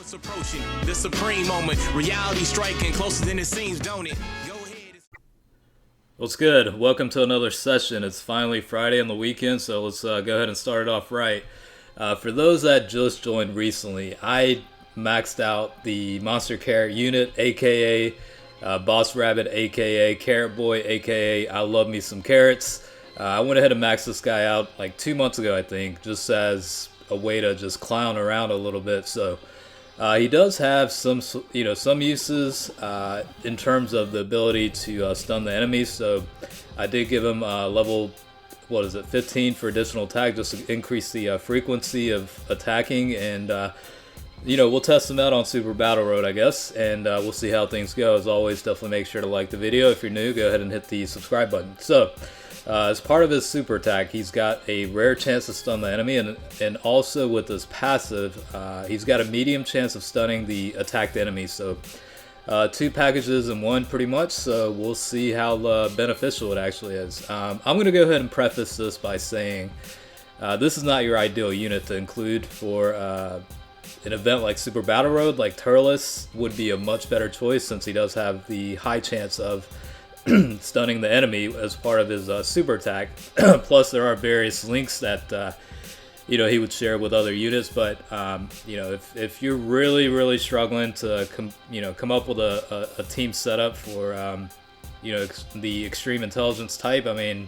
It's approaching the supreme moment. Reality striking closer than it seems, don't it? Go ahead. What's good? Welcome to another session. It's finally Friday on the weekend, so let's go ahead and start it off right. For those that just joined recently, I maxed out the Monster Carrot unit, aka Boss Rabbit, aka Carrot Boy, aka I love me some carrots. I went ahead and maxed this guy out like 2 months ago, I think, just as a way to just clown around a little bit. So he does have some uses in terms of the ability to stun the enemies. So I did give him level 15 for additional attack, just to increase the frequency of attacking, and we'll test him out on Super Battle Road, I guess, and we'll see how things go. As always, definitely make sure to like the video. If you're new, go ahead and hit the subscribe button. So as part of his super attack, he's got a rare chance to stun the enemy, and also with his passive, he's got a medium chance of stunning the attacked enemy. So two packages in one, pretty much. So we'll see how beneficial it actually is. I'm going to go ahead and preface this by saying this is not your ideal unit to include for an event like Super Battle Road. Like Turles would be a much better choice, since he does have the high chance of stunning the enemy as part of his super attack. Plus, there are various links that he would share with other units. But if you're really struggling to come up with a team setup for the extreme intelligence type, I mean,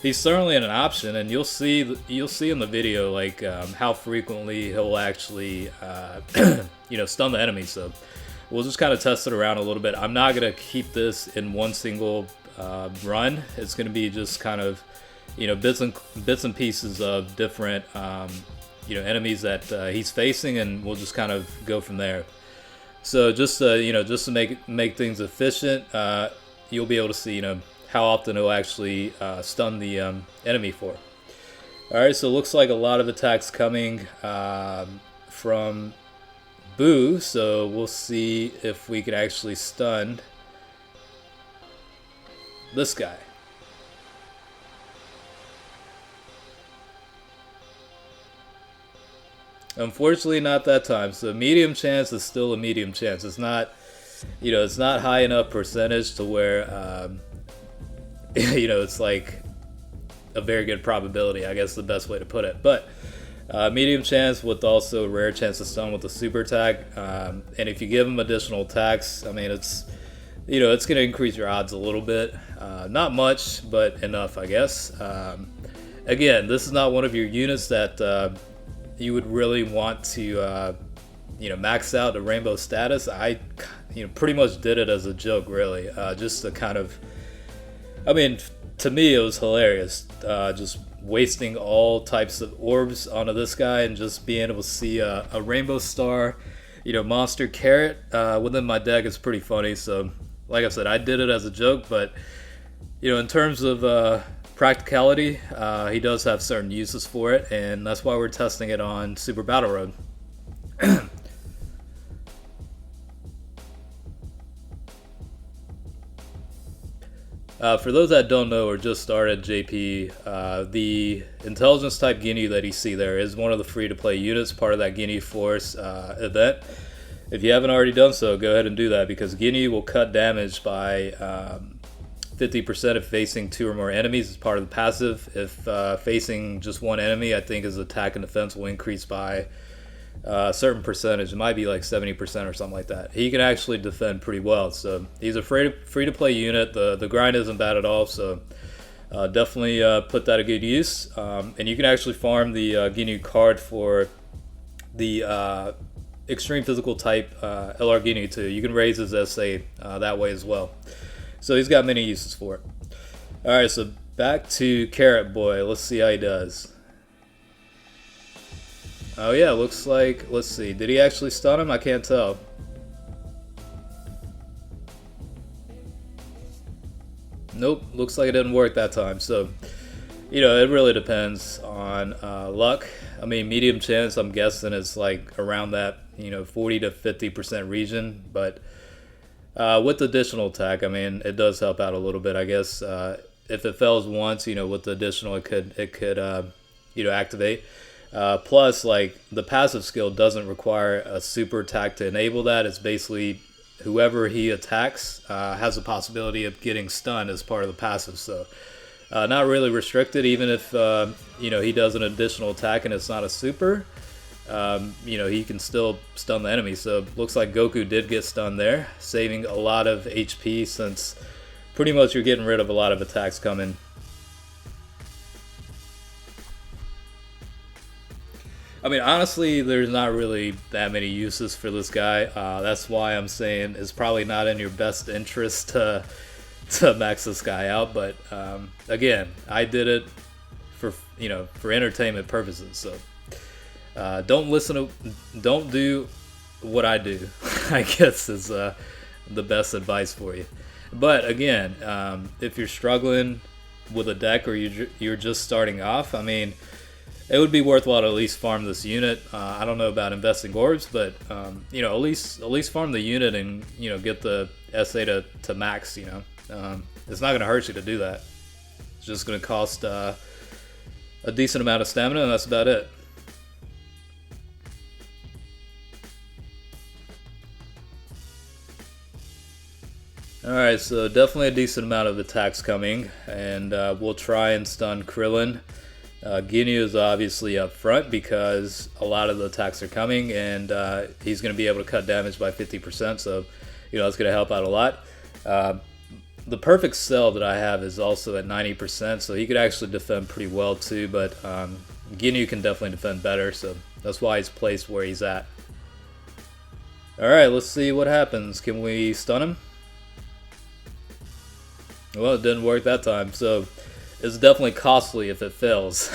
he's certainly an option, and you'll see in the video like how frequently he'll actually stun the enemy. So we'll just kind of test it around a little bit. I'm not going to keep this in one single run. It's going to be just kind of, bits and pieces of different, enemies that he's facing, and we'll just kind of go from there. So just to make things efficient, you'll be able to see, how often he'll actually stun the enemy for. All right, so it looks like a lot of attacks coming from Boo, so we'll see if we can actually stun this guy. Unfortunately, not that time. So medium chance is still a medium chance. It's not, it's not high enough percentage to where, it's like a very good probability, I guess, the best way to put it. But medium chance with also rare chance to stun with the super attack, and if you give him additional attacks, I mean, it's it's going to increase your odds a little bit, not much, but enough, I guess. Again, this is not one of your units that you would really want to max out the rainbow status. I pretty much did it as a joke, really, just to kind of, I mean, to me it was hilarious, just wasting all types of orbs onto this guy and just being able to see a rainbow star, monster carrot within my deck is pretty funny. So like I said, I did it as a joke, but in terms of practicality, he does have certain uses for it, and that's why we're testing it on Super Battle Road. For those that don't know or just started JP, the intelligence type Ginyu that you see there is one of the free-to-play units, part of that Ginyu Force event. If you haven't already done so, go ahead and do that, because Ginyu will cut damage by 50% if facing 2 or more enemies as part of the passive. If facing just one enemy, I think his attack and defense will increase by a certain percentage. It might be like 70% or something like that. He can actually defend pretty well. So he's a free to play unit. The grind isn't bad at all. So definitely put that to good use. And you can actually farm the Ginyu card for the extreme physical type LR Ginyu too. You can raise his SA that way as well. So he's got many uses for it. All right, so back to Carrot Boy. Let's see how he does. Oh yeah, looks like, let's see, did he actually stun him? I can't tell. Nope, looks like it didn't work that time. So, it really depends on luck. I mean, medium chance, I'm guessing it's like around that, 40 to 50% region. But with additional attack, I mean, it does help out a little bit, I guess. If it fails once, with the additional, it could activate. Plus, like, the passive skill doesn't require a super attack to enable that. It's basically whoever he attacks has the possibility of getting stunned as part of the passive. So not really restricted, even if he does an additional attack and it's not a super. He can still stun the enemy. So looks like Goku did get stunned there, saving a lot of HP since pretty much you're getting rid of a lot of attacks coming. I mean, honestly, there's not really that many uses for this guy. That's why I'm saying it's probably not in your best interest to max this guy out. But again, I did it for entertainment purposes. So don't do what I do. I guess is the best advice for you. But again, if you're struggling with a deck or you're just starting off, I mean, it would be worthwhile to at least farm this unit. I don't know about investing orbs, but at least farm the unit and get the SA to max. It's not going to hurt you to do that. It's just going to cost a decent amount of stamina, and that's about it. Alright, so definitely a decent amount of attacks coming, and we'll try and stun Krillin. Ginyu is obviously up front because a lot of the attacks are coming, and he's going to be able to cut damage by 50%, so it's going to help out a lot. The perfect cell that I have is also at 90%, so he could actually defend pretty well too, but Ginyu can definitely defend better, so that's why he's placed where he's at. Alright, let's see what happens. Can we stun him? Well, it didn't work that time, so it's definitely costly if it fails.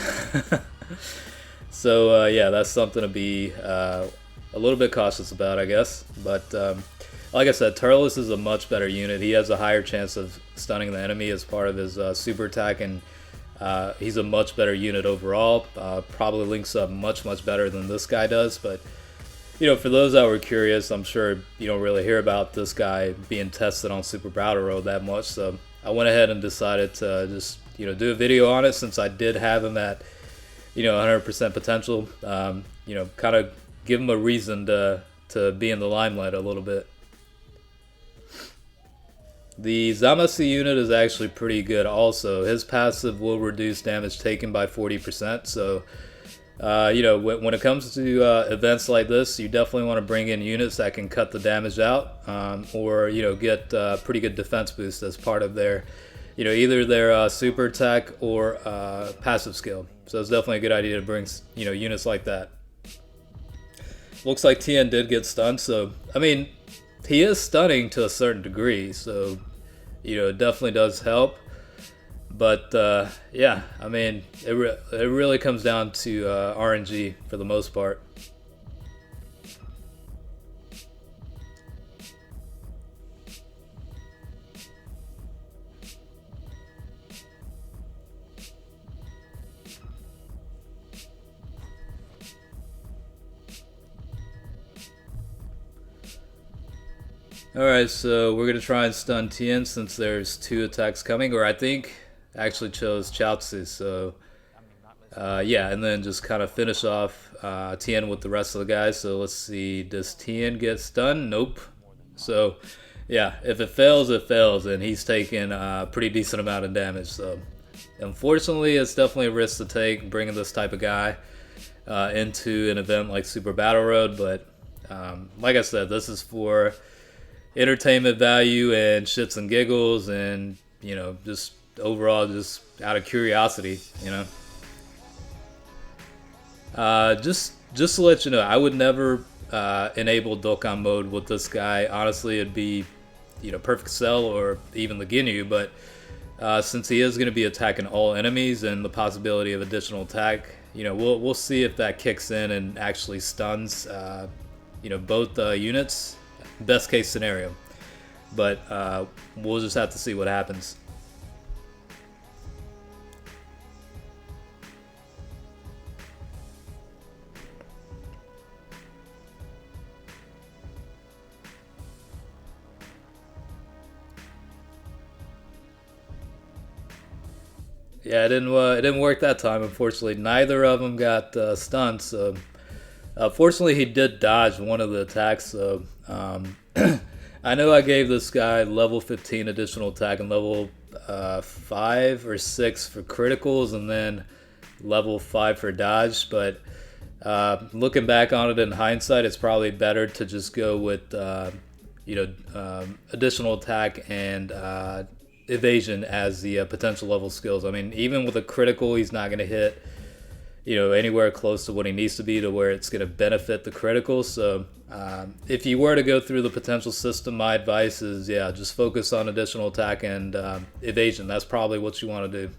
So yeah, that's something to be a little bit cautious about, I guess. But like I said, Turles is a much better unit. He has a higher chance of stunning the enemy as part of his super attack, and he's a much better unit overall. Probably links up much better than this guy does. But for those that were curious, I'm sure you don't really hear about this guy being tested on Super Battle Road that much. So I went ahead and decided to just do a video on it since I did have him at 100% potential. Kind of give him a reason to be in the limelight a little bit. The Zamasu unit is actually pretty good also. His passive will reduce damage taken by 40%. So when it comes to events like this, you definitely want to bring in units that can cut the damage out, or get pretty good defense boost as part of their either their super attack or passive skill. So it's definitely a good idea to bring units like that. Looks like Tien did get stunned, so I mean, he is stunning to a certain degree, so it definitely does help. But yeah, I mean, it really comes down to RNG for the most part. Alright, so we're going to try and stun Tien since there's 2 attacks coming, or I think actually chose Chaozu, so yeah, and then just kind of finish off Tien with the rest of the guys. So let's see, does Tien get stunned? Nope. So yeah, if it fails, it fails, and he's taking a pretty decent amount of damage. So unfortunately, it's definitely a risk to take bringing this type of guy into an event like Super Battle Road, but like I said, this is for entertainment value and shits and giggles, and just overall just out of curiosity. Just to let you know, I would never enable Dokkan mode with this guy. Honestly, it'd be perfect cell or even the Ginyu, but since he is going to be attacking all enemies and the possibility of additional attack, we'll see if that kicks in and actually stuns both units. Best case scenario, but we'll just have to see what happens. Yeah, it didn't work that time. Unfortunately, neither of them got stunned. So, fortunately, he did dodge one of the attacks. So, I know I gave this guy level 15 additional attack and level 5 or 6 for criticals, and then level 5 for dodge. But looking back on it in hindsight, it's probably better to just go with additional attack and evasion as the potential level skills. I mean, even with a critical, he's not going to hit anywhere close to what he needs to be to where it's going to benefit the critical. So if you were to go through the potential system, my advice is just focus on additional attack and evasion. That's probably what you want to do.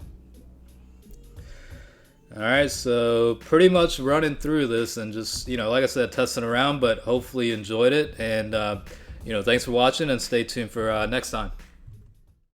Alright, so pretty much running through this and just, like I said, testing around, but hopefully you enjoyed it. And, thanks for watching, and stay tuned for next time.